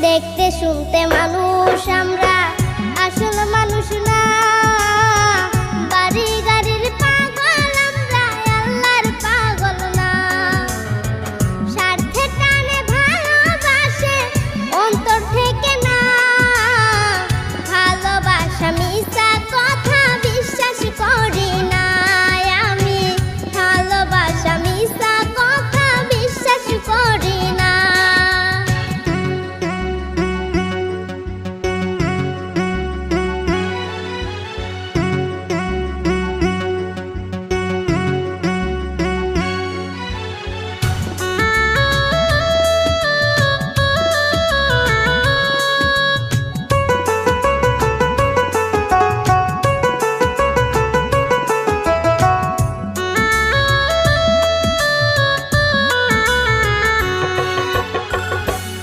দেখতে শুনতে মানুষ আমরা, আসল মানুষ না। বাড়ি গাড়ির পাগল আমরা, আল্লাহর পাগল না। স্বার্থে টানে ভালোবাসে অন্তর থেকে না। ভালোবাসা মিছা কথা বিশ্বাস করি না আমি। ভালোবাসা মিছা কথা বিশ্বাস করি না।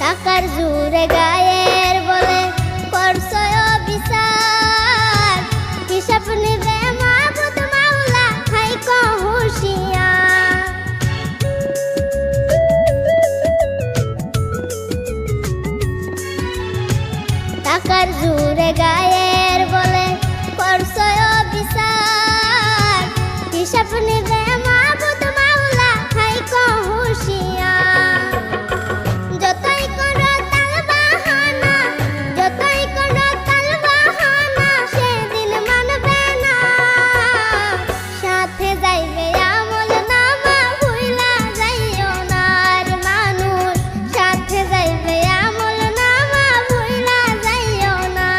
টাকার জোরে গায়ের বলে করছো বিচার, হিসাব নিবে মাবুদ মাওলা থাইকো হুঁশিয়ার। টাকার জোরে গায়ের বলে করছো বিচার, হিসাব নিবে মাবুদ মাওলা থাইকো হুঁশিয়ার। যতই করো তালবাহানা, যতই করো তালবাহানা, সেদিন মানবে না। সাথে যাইবে আমল নামা, ভুইলা যাইও না আর মানুষ। সাথে যাইবে আমল নামা, ভুইলা যাইও না।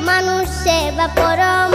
মানুষ সেবা পরম